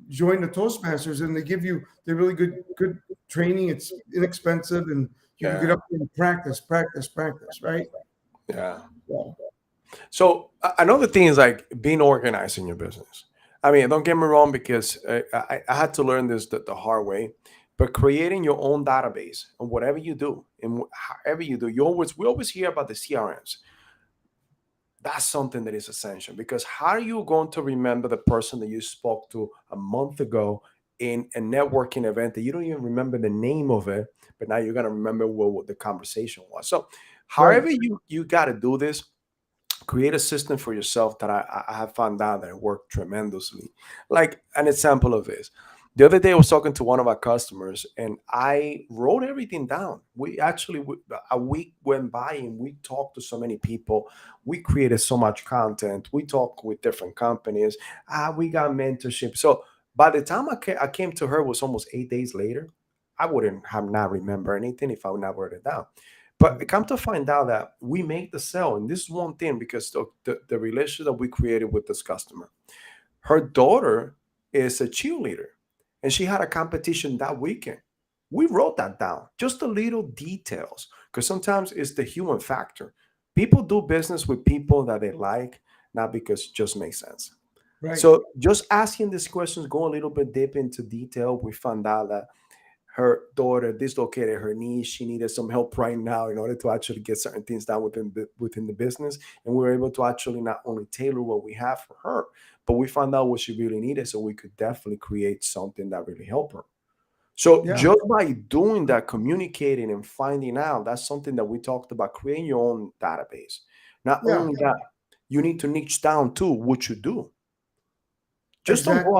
[SPEAKER 2] join the Toastmasters, and they're really good training. It's inexpensive, and you can get
[SPEAKER 1] Yeah,
[SPEAKER 2] up there and practice, right?
[SPEAKER 1] yeah.
[SPEAKER 2] Yeah.
[SPEAKER 1] So another thing is like being organized in your business. I mean, don't get me wrong, because I had to learn this the hard way. But creating your own database and whatever you do and however you do, we always hear about the CRMs. That's something that is essential, because how are you going to remember the person that you spoke to a month ago in a networking event that you don't even remember the name of it, but now you're gonna remember what the conversation was. So,
[SPEAKER 2] Right.
[SPEAKER 1] however you got to do this, create a system for yourself that I have found out that worked tremendously. Like an example of this. The other day, I was talking to one of our customers and I wrote everything down. We actually, a week went by and we talked to so many people. We created so much content. We talked with different companies. We got mentorship. So by the time I came to her, it was almost 8 days later. I wouldn't have not remember anything if I would not write it down. But I come to find out that we make the sale, and this is one thing because the relationship that we created with this customer. Her daughter is a cheerleader, and she had a competition that weekend. We wrote that down, just the little details, because sometimes it's the human factor. People do business with people that they like, not because it just makes sense.
[SPEAKER 2] Right.
[SPEAKER 1] So just asking these questions, go a little bit deep into detail. We found out that her daughter dislocated her knee. She needed some help right now in order to actually get certain things done within the business. And we were able to actually not only tailor what we have for her, but we found out what she really needed, so we could definitely create something that really helped her. So
[SPEAKER 2] Yeah.
[SPEAKER 1] just by doing that, communicating and finding out, that's something that we talked about, creating your own database. Not
[SPEAKER 2] Yeah.
[SPEAKER 1] only that, you need to niche down to what you do. Just
[SPEAKER 2] Exactly.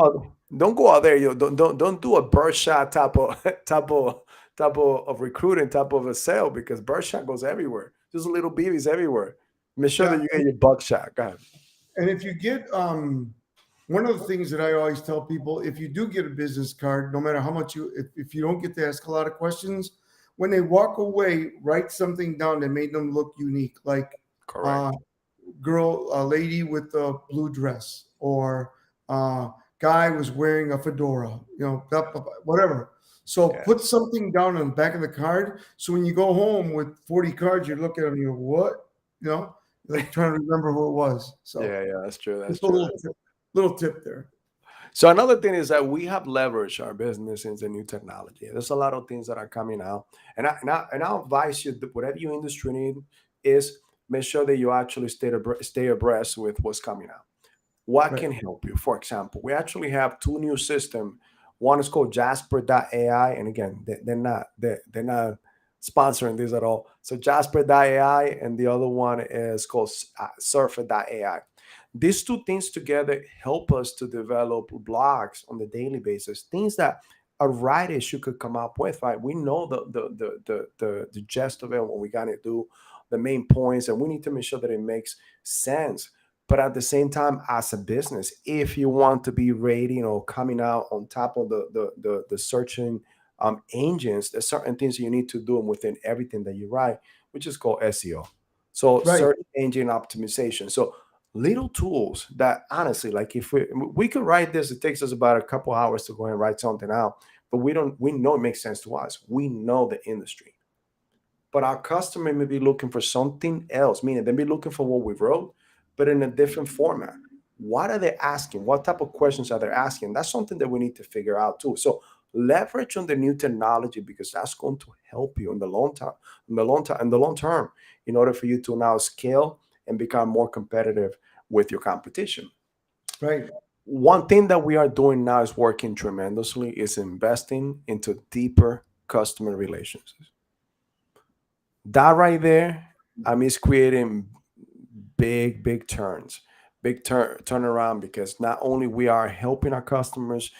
[SPEAKER 1] don't go out there. You don't do a birdshot type of of recruiting type of a sale, because birdshot goes everywhere. There's little babies everywhere. Make sure that
[SPEAKER 2] Yeah.
[SPEAKER 1] you get your buckshot. Go ahead.
[SPEAKER 2] And if you get one of the things that I always tell people, if you do get a business card, no matter how much if you don't get to ask a lot of questions, when they walk away, write something down that made them look unique, like uh,
[SPEAKER 1] Correct.
[SPEAKER 2] a lady with a blue dress, or guy was wearing a fedora, whatever. So
[SPEAKER 1] Yeah.
[SPEAKER 2] put something down on the back of the card. So when you go home with 40 cards, you look at them, you go, what? You know, like trying to remember who it was. So
[SPEAKER 1] Yeah. Yeah. That's true. That's
[SPEAKER 2] just a
[SPEAKER 1] true.
[SPEAKER 2] little tip there.
[SPEAKER 1] So another thing is that we have leveraged our business into new technology. There's a lot of things that are coming out, and I'll advise you that whatever your industry need is, make sure that you actually stay abreast with what's coming out. What
[SPEAKER 2] Right.
[SPEAKER 1] can help you? For example, we actually have two new systems. One is called Jasper.ai, and again, they're not sponsoring this at all. So Jasper.ai, and the other one is called Surfer.ai. These two things together help us to develop blogs on the daily basis, things that a writer should could come up with. Right? We know the gist of it, what we gotta do, the main points, and we need to make sure that it makes sense. But at the same time, as a business, if you want to be rating or coming out on top of the searching engines, there's certain things you need to do within everything that you write, which is called SEO. So
[SPEAKER 2] Right.
[SPEAKER 1] search engine optimization. So little tools that honestly, like if we could write this, it takes us about a couple hours to go and write something out, but we know it makes sense to us. We know the industry, but our customer may be looking for something else, meaning they may be looking for what we wrote, but in a different format. What are they asking? What type of questions are they asking? That's something that we need to figure out too. So leverage on the new technology, because that's going to help you in the long term, in order for you to now scale and become more competitive with your competition.
[SPEAKER 2] Right.
[SPEAKER 1] One thing that we are doing now is working tremendously is investing into deeper customer relationships. That right there, I mean, it's creating big turns, turnaround, because not only we are helping our customers,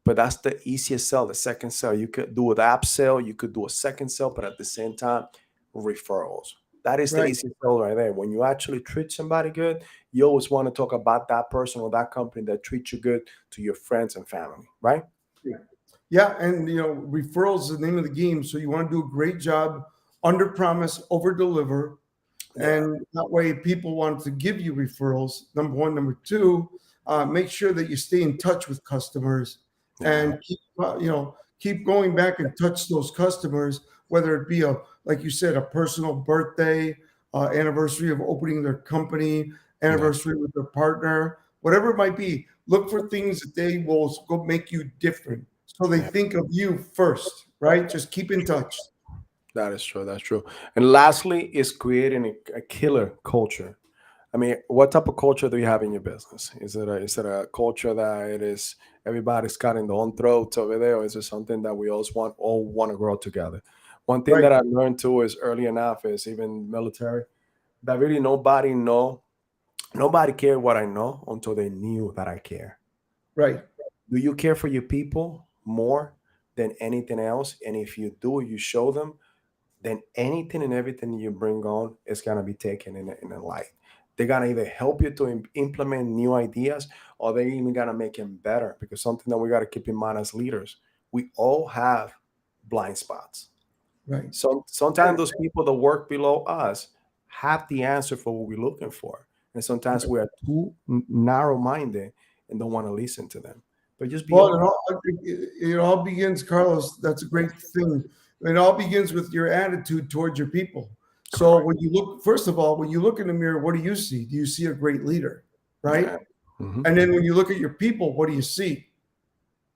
[SPEAKER 1] but that's the easiest sell, the second sell. You could do an app sale, you could do a second sell, but at the same time, referrals. That is the
[SPEAKER 2] Right.
[SPEAKER 1] easiest sell right there. When you actually treat somebody good, you always want to talk about that person or that company that treats you good to your friends and family, right?
[SPEAKER 2] Yeah, and referrals is the name of the game. So you want to do a great job, under promise, over deliver,
[SPEAKER 1] Yeah,
[SPEAKER 2] and that way people want to give you referrals. Number one, number two, make sure that you stay in touch with customers
[SPEAKER 1] yeah,
[SPEAKER 2] and keep going back and touch those customers, whether it be like you said, a personal birthday, anniversary of opening their company,
[SPEAKER 1] yeah.
[SPEAKER 2] anniversary with their partner, whatever it might be. Look for things that they will go make you different, so they
[SPEAKER 1] Yeah.
[SPEAKER 2] think of you first. Right? Just keep in touch.
[SPEAKER 1] That is true. That's true. And lastly, is creating a killer culture. I mean, what type of culture do you have in your business? Is it a culture that it is everybody's cutting their own throats over there, or is it something that we all want to grow together? One thing
[SPEAKER 2] Right.
[SPEAKER 1] that I learned too is early enough is even military that really nobody know. Nobody cared what I know until they knew that I care.
[SPEAKER 2] Right.
[SPEAKER 1] Do you care for your people more than anything else? And if you do, you show them, then anything and everything you bring on is going to be taken in a light. They're going to either help you to implement new ideas, or they're even going to make them better, because something that we got to keep in mind as leaders, we all have blind spots.
[SPEAKER 2] Right.
[SPEAKER 1] So sometimes those people that work below us have the answer for what we're looking for. And sometimes we are too narrow minded and don't want to listen to them. But just be
[SPEAKER 2] Well,
[SPEAKER 1] open.
[SPEAKER 2] it all begins, Carlos. That's a great thing. It all begins with your attitude towards your people. So
[SPEAKER 1] Correct.
[SPEAKER 2] when you look, first of all, when you look in the mirror, what do you see? Do you see a great leader? Right.
[SPEAKER 1] Yeah. Hmm.
[SPEAKER 2] And then when you look at your people, what do you see?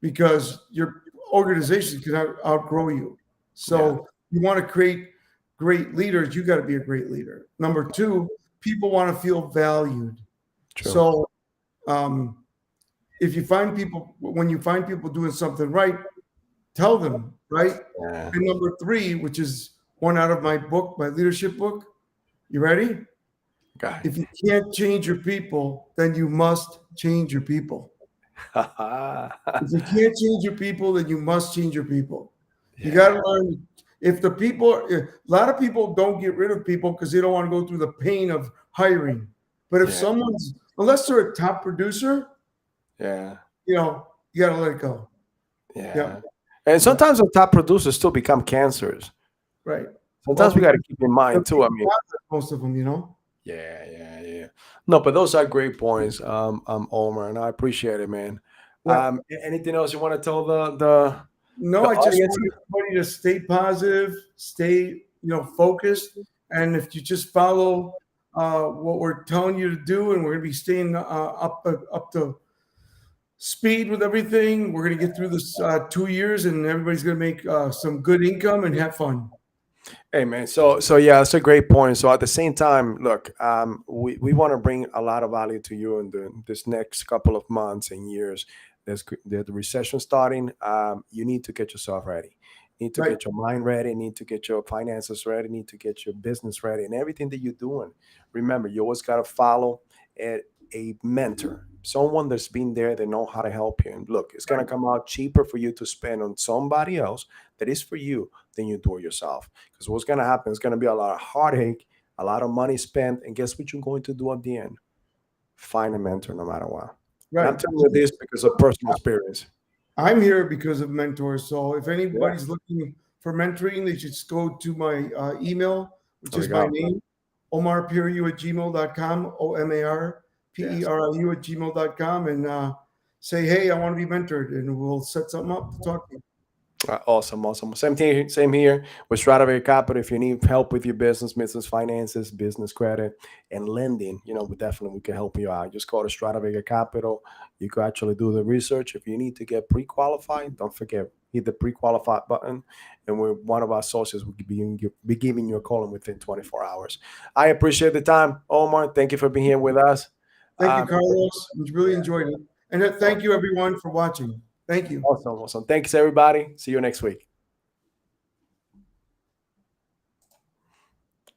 [SPEAKER 2] Because your organization can outgrow you.
[SPEAKER 1] Yeah.
[SPEAKER 2] So you want to create great leaders, you got to be a great leader. Number two, people want to feel valued.
[SPEAKER 1] True.
[SPEAKER 2] So um, if you find people, when you find people doing something right, tell them, right?
[SPEAKER 1] Yeah.
[SPEAKER 2] And number three, which is one out of my book, my leadership book, you ready?
[SPEAKER 1] Guy.
[SPEAKER 2] If you can't change your people, then you must change your people. If you can't change your people, then you must change your people. You got
[SPEAKER 1] Yeah.
[SPEAKER 2] to learn. If the people, a lot of people don't get rid of people because they don't want to go through the pain of hiring. But if
[SPEAKER 1] Yeah.
[SPEAKER 2] someone's, unless they're a top producer,
[SPEAKER 1] Yeah.
[SPEAKER 2] you got to let it go. Yeah,
[SPEAKER 1] Yeah. And
[SPEAKER 2] yeah,
[SPEAKER 1] sometimes the top producers still become cancers.
[SPEAKER 2] right. Well,
[SPEAKER 1] Sometimes we got to
[SPEAKER 2] because
[SPEAKER 1] keep in
[SPEAKER 2] they're
[SPEAKER 1] mind too. I
[SPEAKER 2] being
[SPEAKER 1] mean,
[SPEAKER 2] positive, most of them.
[SPEAKER 1] yeah, yeah, yeah. No, but those are great points, Omar, and I appreciate it, man.
[SPEAKER 2] Yeah.
[SPEAKER 1] Anything else you want to tell the
[SPEAKER 2] No, I just
[SPEAKER 1] audience?
[SPEAKER 2] want everybody to stay positive, stay, focused. And if you just follow what we're telling you to do, and we're going to be staying up to speed with everything. We're going to get through this 2 years, and everybody's going to make some good income and have fun.
[SPEAKER 1] Hey man, so yeah, that's a great point. So at the same time, look, we want to bring a lot of value to you in this next couple of months and years. There's the recession starting. You need to get yourself ready. You need to
[SPEAKER 2] Right,
[SPEAKER 1] get your mind ready. You need to get your finances ready. You need to get your business ready, and everything that you're doing. Remember, you always got to follow a, a mentor, someone that's been there. They know how to help you. And look, it's gonna
[SPEAKER 2] right,
[SPEAKER 1] come out cheaper for you to spend on somebody else that is for you than you do it yourself. Because what's going to happen is going to be a lot of heartache, a lot of money spent. And guess what you're going to do at the end? Find a mentor no matter what. And I'm
[SPEAKER 2] right.
[SPEAKER 1] telling you this because of personal experience.
[SPEAKER 2] I'm here because of mentors. So if
[SPEAKER 1] Yeah.
[SPEAKER 2] anybody's looking for mentoring, they should just go to my email, which
[SPEAKER 1] There we
[SPEAKER 2] is my
[SPEAKER 1] go.
[SPEAKER 2] name, omarperiu at gmail.com,
[SPEAKER 1] Yes.
[SPEAKER 2] OMARPERIU at gmail.com, and say, hey, I want to be mentored, and we'll set something up to talk to you.
[SPEAKER 1] Awesome, awesome. Same thing, same here with Stradivari Capital. If you need help with your business finances, business credit, and lending, we can help you out. Just go to Stradivari Capital. You can actually do the research. If you need to get pre-qualified, don't forget hit the pre-qualified button, and we're one of our sources will be giving you a call in within 24 hours. I appreciate the time, Omar. Thank you for being here with us.
[SPEAKER 2] Thank you,
[SPEAKER 1] Um,
[SPEAKER 2] Carlos. Really
[SPEAKER 1] yeah,
[SPEAKER 2] enjoyed it. And thank you, everyone, for watching. Thank you.
[SPEAKER 1] awesome, awesome. Thanks, everybody. See you next week.